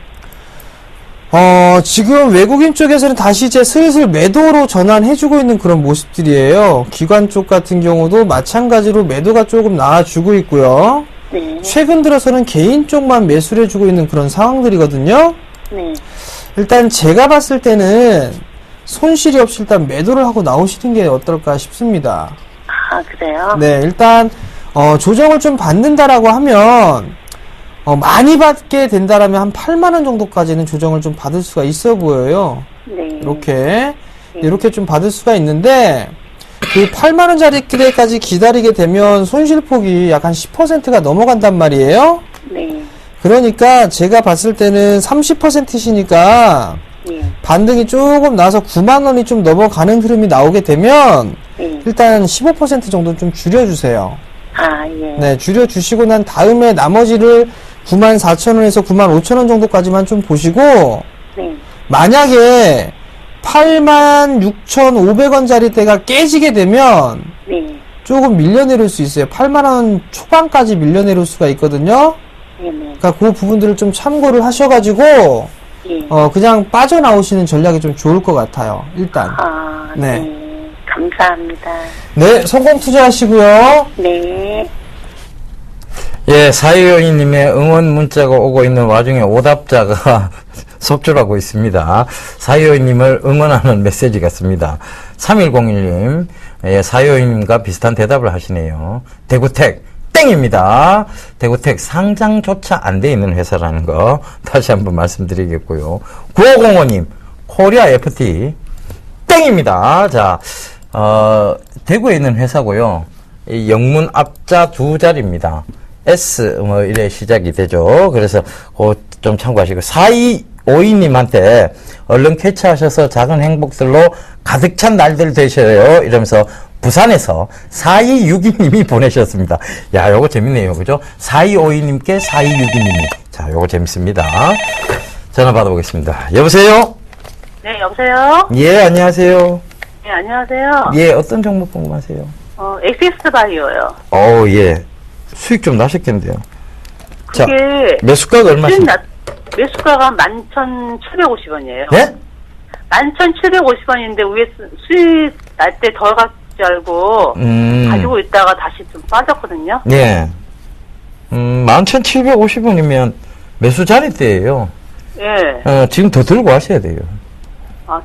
지금 외국인 쪽에서는 다시 이제 슬슬 매도로 전환해주고 있는 그런 모습들이에요. 기관 쪽 같은 경우도 마찬가지로 매도가 조금 나와주고 있고요. 네. 최근 들어서는 개인 쪽만 매수를 해주고 있는 그런 상황들이거든요. 네. 일단 제가 봤을 때는 손실이 없이 일단 매도를 하고 나오시는 게 어떨까 싶습니다. 그래요? 네, 일단 조정을 좀 받는다라고 하면 많이 받게 된다라면 한 8만 원 정도까지는 조정을 좀 받을 수가 있어 보여요. 네. 이렇게 좀 받을 수가 있는데 그 8만 원짜리까지 기다리게 되면 손실폭이 약 한 10%가 넘어간단 말이에요. 네. 그러니까 제가 봤을 때는 30%시니까 네. 반등이 조금 나서 9만 원이 좀 넘어가는 흐름이 나오게 되면 네. 일단 15% 정도 좀 줄여주세요. 예. 네, 줄여주시고 난 다음에 나머지를 94,000원에서 95,000원 정도까지만 좀 보시고 네. 만약에 86,500원짜리 대가 깨지게 되면 네. 조금 밀려내릴 수 있어요. 8만원 초반까지 밀려내릴 수가 있거든요. 네. 그러니까 그 부분들을 좀 참고를 하셔가지고 예. 그냥 빠져나오시는 전략이 좀 좋을 것 같아요. 일단. 네. 네. 감사합니다. 네, 성공 투자하시고요. 네. 예, 사유요인님의 응원 문자가 오고 있는 와중에 오답자가 속출하고 있습니다. 사유요인님을 응원하는 메시지 같습니다. 3101님, 예, 사유요인님과 비슷한 대답을 하시네요. 대구텍, 땡입니다. 대구텍 상장조차 안 돼 있는 회사라는 거 다시 한번 말씀드리겠고요. 9505님, 코리아 FT, 땡입니다. 자, 대구에 있는 회사고요. 이 영문 앞자 두 자리입니다. S, 이래 시작이 되죠. 그래서, 좀 참고하시고, 4252님한테 얼른 캐치하셔서 작은 행복들로 가득 찬 날들 되셔요. 이러면서 부산에서 4262님이 보내셨습니다. 야, 요거 재밌네요. 그죠? 4252님께 4262님이. 자, 요거 재밌습니다. 전화 받아보겠습니다. 여보세요? 네, 여보세요? 예, 안녕하세요. 네, 안녕하세요. 예, 어떤 종목 궁금하세요? 엑시스 바이오요. 예. 수익 좀 나셨겠는데요. 자, 그게 매수가가 얼마십니까? 매수가가 11,750원이에요. 네? 11,750원인데 위에 수익 날 때 덜 갈 줄 알고 가지고 있다가 다시 좀 빠졌거든요. 예. 11,750원이면 매수 자리대예요. 예. 지금 더 들고 하셔야 돼요.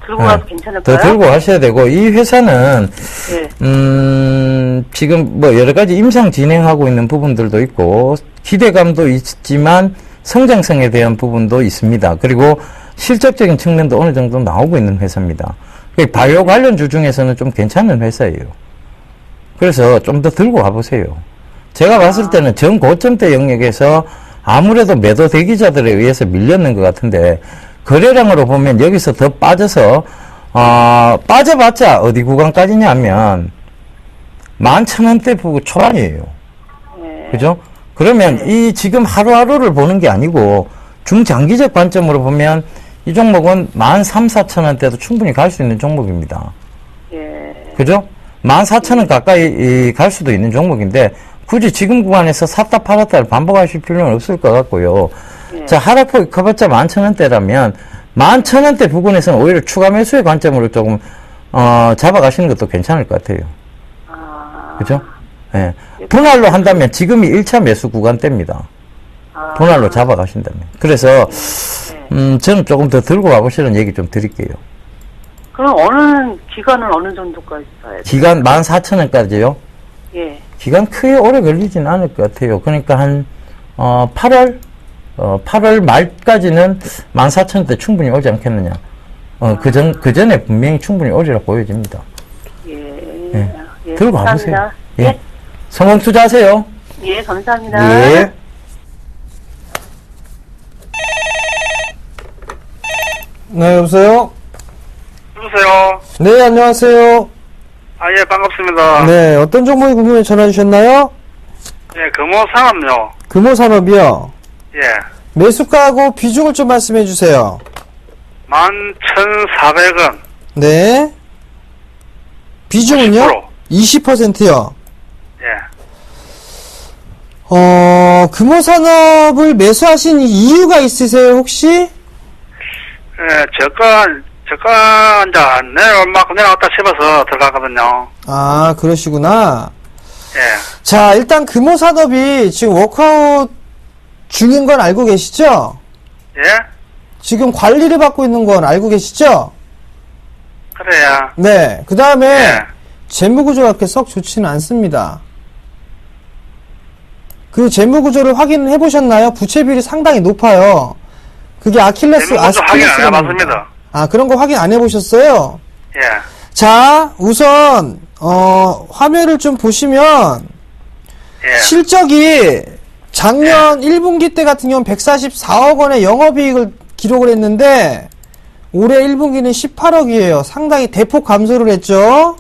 들고 가도 괜찮을까요? 더 들고 하셔야 되고, 이 회사는, 예. 지금 뭐 여러 가지 임상 진행하고 있는 부분들도 있고, 기대감도 있지만, 성장성에 대한 부분도 있습니다. 그리고 실적적인 측면도 어느 정도 나오고 있는 회사입니다. 바이오 관련주 중에서는 좀 괜찮은 회사예요. 그래서 좀 더 들고 와보세요. 제가 봤을 때는 전 고점대 영역에서 아무래도 매도 대기자들에 의해서 밀렸는 것 같은데, 거래량으로 보면 여기서 더 빠져서, 빠져봤자 어디 구간까지냐 하면, 11,000원대 부구 초반이에요. 예. 그죠? 그러면 이 지금 하루하루를 보는 게 아니고, 중장기적 관점으로 보면, 이 종목은 13,000, 14,000원대도 충분히 갈 수 있는 종목입니다. 예. 그죠? 14,000원 가까이 갈 수도 있는 종목인데, 굳이 지금 구간에서 샀다 팔았다를 반복하실 필요는 없을 것 같고요. 예. 자, 하락폭이 커봤자 11,000원대라면, 11,000원대 부근에서는 오히려 추가 매수의 관점으로 조금, 잡아가시는 것도 괜찮을 것 같아요. 그죠? 예. 분할로 한다면 지금이 1차 매수 구간대입니다. 분할로 잡아가신다면. 그래서, 저는 조금 더 들고 와보시는 얘기 좀 드릴게요. 그럼 기간은 어느 정도까지 봐야 돼요? 기간 14,000원까지요? 예. 기간 크게 오래 걸리진 않을 것 같아요. 그러니까 한, 8월 말까지는 14,000원대 충분히 오지 않겠느냐. 그 전에 분명히 충분히 오리라 보여집니다. 예. 예. 들고 감사합니다. 와보세요. 예. 예. 성공 투자하세요. 예, 감사합니다. 예. 네, 여보세요? 여보세요. 네, 안녕하세요. 예, 반갑습니다. 네, 어떤 종목이 궁금해 전화 주셨나요? 예, 금호산업요. 금호산업이요. 예, 매수가하고 비중을 좀 말씀해 주세요. 11,400원. 네. 비중은요? 20%요. 예. 금호산업을 매수하신 이유가 있으세요, 혹시? 예, 저가, 이제, 내려왔다 싶어서 들어가거든요. 아, 그러시구나. 예, 자, 일단 금호산업이 지금 워크아웃 중인 건 알고 계시죠? 예? 지금 관리를 받고 있는 건 알고 계시죠? 그래야. 네. 그 다음에 예. 재무구조가 그렇게 썩 좋지는 않습니다. 그 재무구조를 확인해 보셨나요? 부채 비율이 상당히 높아요. 그게 재무구조 확인 안 아스킬레스건입니다. 해봤습니다. 아, 그런 거 확인 안 해보셨어요? 예, 자, 우선 화면을 좀 보시면 예. 실적이 작년 1분기 때 같은 경우는 144억 원의 영업이익을 기록을 했는데 올해 1분기는 18억이에요. 상당히 대폭 감소를 했죠.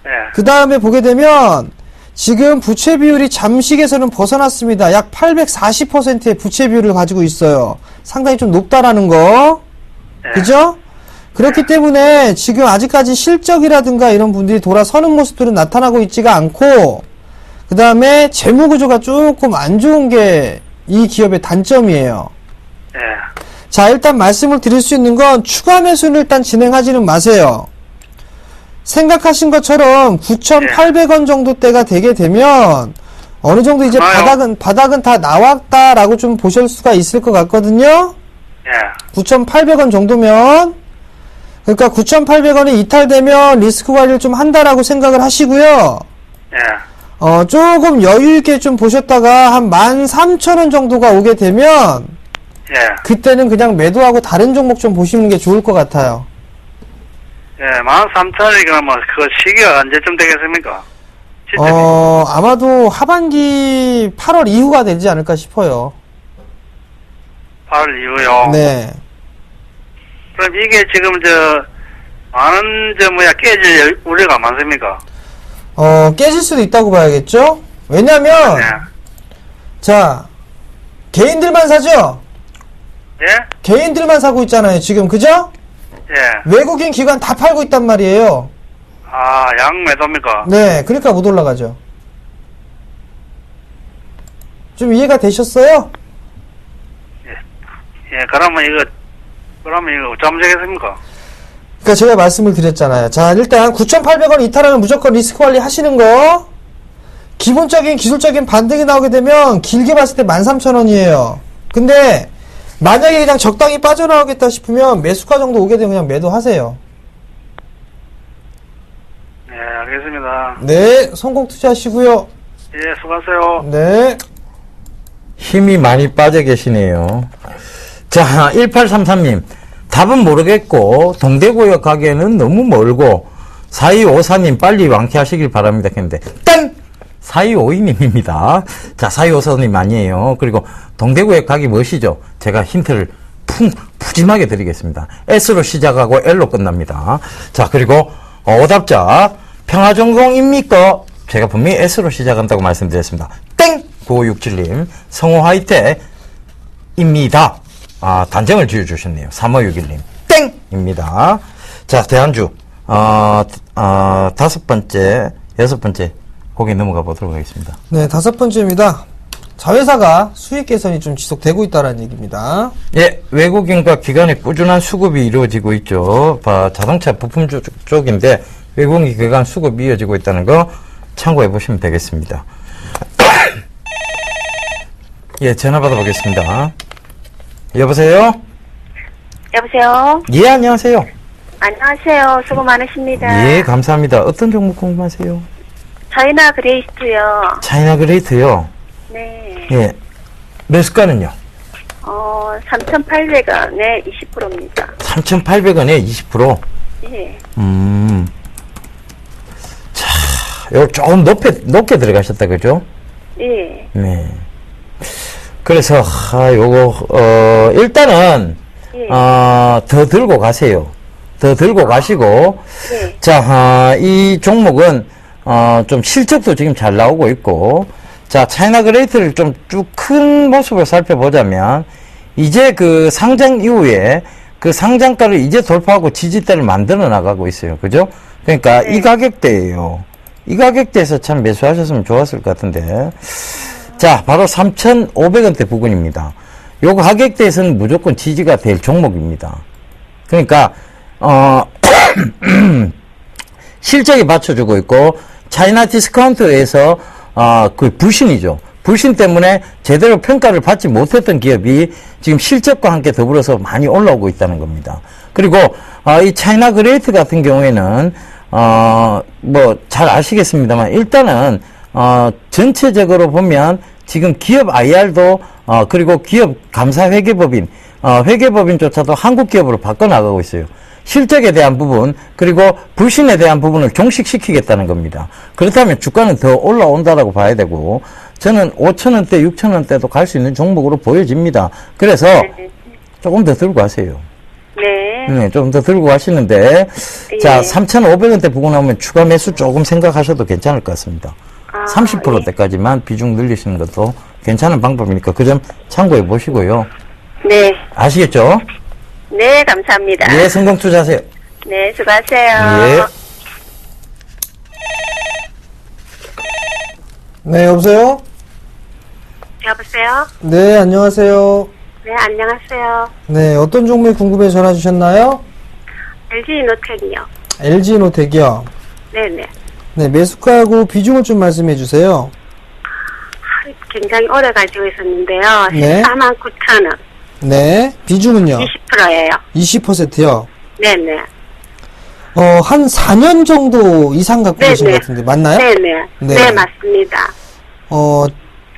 예. 그 다음에 보게 되면 지금 부채 비율이 잠식에서는 벗어났습니다. 약 840%의 부채 비율을 가지고 있어요. 상당히 좀 높다라는 거. 그죠? 그렇기 때문에 지금 아직까지 실적이라든가 이런 분들이 돌아서는 모습들은 나타나고 있지가 않고, 그 다음에 재무구조가 조금 안 좋은 게 이 기업의 단점이에요. 예. 자, 일단 말씀을 드릴 수 있는 건 추가 매수는 일단 진행하지는 마세요. 생각하신 것처럼 9,800원 정도 대가 되게 되면 어느 정도 이제 바닥은 다 나왔다라고 좀 보실 수가 있을 것 같거든요. 예. 9,800원 정도면, 그러니까 9,800원이 이탈되면 리스크 관리를 좀 한다라고 생각을 하시고요. 예. 조금 여유있게 좀 보셨다가 한 13,000원 정도가 오게 되면, 예. 그때는 그냥 매도하고 다른 종목 좀 보시는 게 좋을 것 같아요. 예, 13,000원이 그러면 그 시기가 언제쯤 되겠습니까? 아마도 하반기 8월 이후가 되지 않을까 싶어요. 8월 이후요. 네. 그럼 이게 지금 많은 깨질 우려가 많습니까? 깨질 수도 있다고 봐야겠죠? 왜냐면, 네. 자, 개인들만 사죠? 예? 개인들만 사고 있잖아요, 지금, 그죠? 예. 외국인 기관 다 팔고 있단 말이에요. 아, 양매도입니까? 네, 그러니까 못 올라가죠. 좀 이해가 되셨어요? 예, 그러면 이거 어쩌면 되겠습니까? 그러니까 제가 말씀을 드렸잖아요. 자, 일단 9,800원 이탈하면 무조건 리스크 관리 하시는 거. 기본적인 기술적인 반등이 나오게 되면 길게 봤을 때 13,000원이에요. 근데 만약에 그냥 적당히 빠져나오겠다 싶으면 매수가 정도 오게 되면 그냥 매도하세요. 네, 알겠습니다. 네, 성공 투자하시고요. 예, 수고하세요. 네. 힘이 많이 빠져 계시네요. 자, 1833님. 답은 모르겠고, 동대구역 가기에는 너무 멀고, 4254님 빨리 완쾌하시길 바랍니다. 했는데, 땡! 4252님입니다. 자, 4254님 아니에요. 그리고 동대구역 가기 무엇이죠? 제가 힌트를 푸짐하게 드리겠습니다. S로 시작하고 L로 끝납니다. 자, 그리고 오답자, 평화전공입니까? 제가 분명히 S로 시작한다고 말씀드렸습니다. 땡! 9567님, 성호화이트입니다. 아, 단정을 지어주셨네요. 3561님. 땡입니다. 자, 대안주. 다섯 번째, 여섯 번째, 거기 넘어가 보도록 하겠습니다. 네, 다섯 번째입니다. 자회사가 수익 개선이 좀 지속되고 있다는 얘기입니다. 예, 외국인과 기관의 꾸준한 수급이 이루어지고 있죠. 자동차 부품 쪽인데, 외국인 기관 수급이 이어지고 있다는 거 참고해 보시면 되겠습니다. 예, 전화 받아보겠습니다. 여보세요? 여보세요? 예, 안녕하세요. 안녕하세요. 수고 많으십니다. 예, 감사합니다. 어떤 종목 궁금하세요? 차이나 그레이스요. 차이나 그레이트요. 네. 예. 매수가는요? 3,800원에 20%입니다. 3,800원에 20%? 예. 자, 요 조금 높게 들어가셨다, 그죠? 예. 네. 그래서, 요거, 일단은, 예. 더 들고 가세요. 더 들고 가시고, 네. 자, 이 종목은, 좀 실적도 지금 잘 나오고 있고, 자, 차이나 그레이트를 좀 쭉 큰 모습을 살펴보자면, 이제 그 상장 이후에 그 상장가를 이제 돌파하고 지지대를 만들어 나가고 있어요. 그죠? 그러니까 네. 이 가격대예요. 이 가격대에서 참 매수하셨으면 좋았을 것 같은데. 자, 바로 3,500원대 부근입니다. 요 가격대에서는 무조건 지지가 될 종목입니다. 그러니까, 실적이 받쳐주고 있고, 차이나 디스카운트에서, 그 불신이죠. 불신 때문에 제대로 평가를 받지 못했던 기업이 지금 실적과 함께 더불어서 많이 올라오고 있다는 겁니다. 그리고, 이 차이나 그레이트 같은 경우에는, 잘 아시겠습니다만, 일단은, 전체적으로 보면 지금 기업 IR도, 그리고 기업 감사 회계법인, 회계법인조차도 한국 기업으로 바꿔나가고 있어요. 실적에 대한 부분, 그리고 불신에 대한 부분을 종식시키겠다는 겁니다. 그렇다면 주가는 더 올라온다라고 봐야 되고, 저는 5,000원대, 6,000원대도 갈 수 있는 종목으로 보여집니다. 그래서 조금 더 들고 가세요. 네. 네, 좀 더 들고 가시는데, 예. 자, 3,500원대 보고 나오면 추가 매수 조금 생각하셔도 괜찮을 것 같습니다. 30%대까지만 비중 늘리시는 것도 괜찮은 방법이니까 그 점 참고해 보시고요. 네. 아시겠죠? 네, 감사합니다. 예, 성공 투자하세요. 네, 수고하세요. 예. 네, 여보세요? 여보세요? 네, 안녕하세요. 네, 안녕하세요. 네, 어떤 종목이 궁금해 전화 주셨나요? LG 이노텍이요. LG노텍이요. 네네. 네, 매수가하고 비중을 좀 말씀해 주세요. 굉장히 오래 가지고 있었는데요. 네. 149,000원. 네, 비중은요? 20%예요. 20%요. 네네. 한 4년 정도 이상 갖고 계신 것 같은데, 맞나요? 네네. 네. 네, 맞습니다.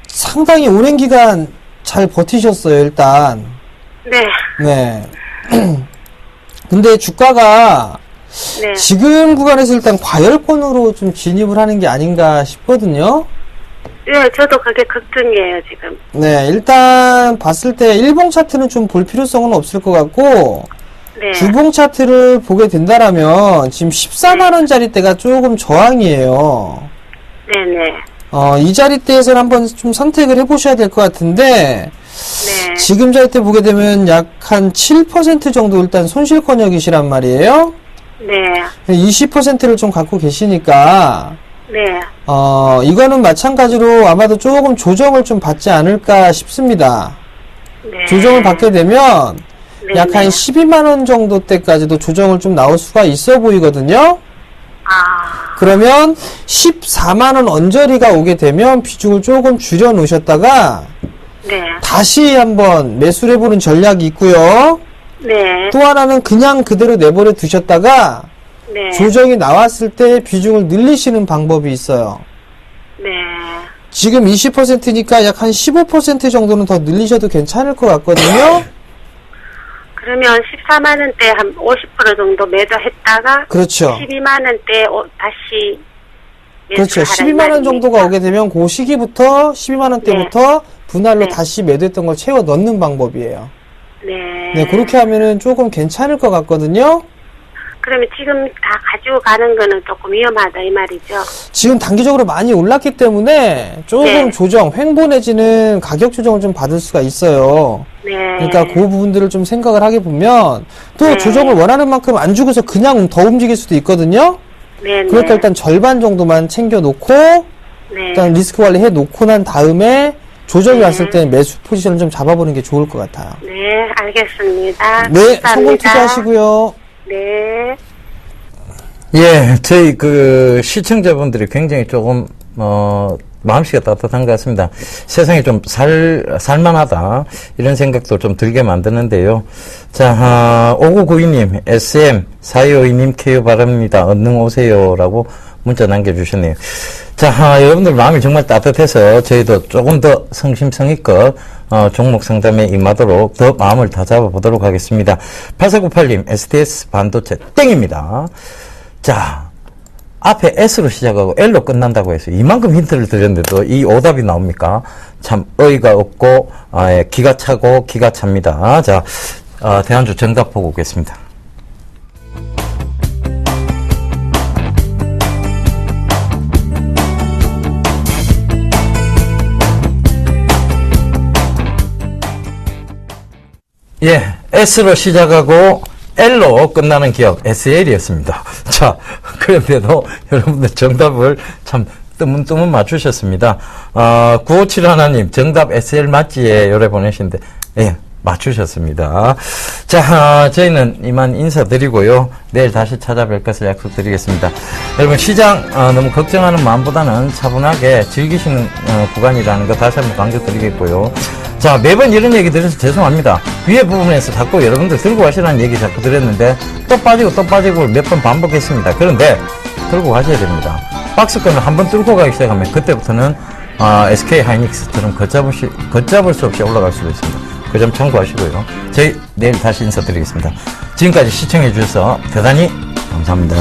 상당히 오랜 기간 잘 버티셨어요, 일단. 네. 네. 근데 주가가 네. 지금 구간에서 일단 과열권으로 좀 진입을 하는 게 아닌가 싶거든요. 네, 저도 그게 걱정이에요, 지금. 네, 일단 봤을 때 일봉 차트는 좀 볼 필요성은 없을 것 같고, 네. 주봉 차트를 보게 된다라면 지금 14만원짜리 대가 조금 저항이에요. 네네. 이 자리대에서는 한번 좀 선택을 해보셔야 될 것 같은데, 네. 지금 자리대 보게 되면 약 한 7% 정도 일단 손실권역이시란 말이에요. 네. 20%를 좀 갖고 계시니까, 네. 이거는 마찬가지로 아마도 조금 조정을 좀 받지 않을까 싶습니다. 네. 조정을 받게 되면 네, 약 한 네. 12만원 정도 때까지도 조정을 좀 나올 수가 있어 보이거든요. 아, 그러면 14만원 언저리가 오게 되면 비중을 조금 줄여 놓으셨다가 네. 다시 한번 매수를 해보는 전략이 있고요. 네. 또 하나는 그냥 그대로 내버려 두셨다가 네. 조정이 나왔을 때 비중을 늘리시는 방법이 있어요. 네. 지금 20%니까 약 한 15% 정도는 더 늘리셔도 괜찮을 것 같거든요. 그러면 14만 원대 한 50% 정도 매도했다가 그렇죠. 12만 원대 다시 그렇죠. 매수하라 12만 원 말입니까? 정도가 오게 되면 그 시기부터 12만 원대부터 분할로 네. 다시 매도했던 걸 채워 넣는 방법이에요. 네. 네, 그렇게 하면은 조금 괜찮을 것 같거든요. 그러면 지금 다 가지고 가는 거는 조금 위험하다 이 말이죠. 지금 단기적으로 많이 올랐기 때문에 조금 네. 조정, 횡보 내지는 가격 조정을 좀 받을 수가 있어요. 네. 그러니까 그 부분들을 좀 생각을 하게 보면 또 네. 조정을 원하는 만큼 안 주고서 그냥 더 움직일 수도 있거든요. 네. 그러니까 일단 절반 정도만 챙겨 놓고 네. 일단 리스크 관리 해 놓고 난 다음에 조정이 네. 왔을 때 매수 포지션을 좀 잡아보는 게 좋을 것 같아요. 네, 알겠습니다. 네, 감사합니다. 성공 투자하시고요. 네. 예, 저희 시청자분들이 굉장히 조금, 마음씨가 따뜻한 것 같습니다. 세상이 좀 살만하다. 이런 생각도 좀 들게 만드는데요. 자, 5992님, SM, 4252님 케어 바랍니다. 언능 오세요라고 문자 남겨주셨네요. 자, 여러분들 마음이 정말 따뜻해서 저희도 조금 더 성심성의껏, 종목 상담에 임하도록 더 마음을 다 잡아보도록 하겠습니다. 8498님, SDS 반도체 땡입니다. 자, 앞에 S로 시작하고 L로 끝난다고 해서 이만큼 힌트를 드렸는데도 이 오답이 나옵니까? 참 어이가 없고 기가 차고 기가 찹니다. 자, 대한주 정답 보고 오겠습니다. 예, S로 시작하고 L로 끝나는 기업 SL이었습니다. 자, 그런데도 여러분들 정답을 참 뜨문뜨문 맞추셨습니다. 957 하나님 정답 SL 맞지에 요래 보내신데 예, 맞추셨습니다. 자, 저희는 이만 인사드리고요. 내일 다시 찾아뵐 것을 약속드리겠습니다. 여러분 시장 너무 걱정하는 마음보다는 차분하게 즐기시는 구간이라는 거 다시 한번 강조드리겠고요. 자, 매번 이런 얘기 드려서 죄송합니다. 위에 부분에서 자꾸 여러분들 들고 가시라는 얘기 자꾸 드렸는데 또 빠지고 몇 번 반복했습니다. 그런데 들고 가셔야 됩니다. 박스권을 한번 뚫고 가기 시작하면 그때부터는 SK 하이닉스처럼 걷잡을 수 없이 올라갈 수도 있습니다. 그 점 참고하시고요. 저희 내일 다시 인사드리겠습니다. 지금까지 시청해 주셔서 대단히 감사합니다.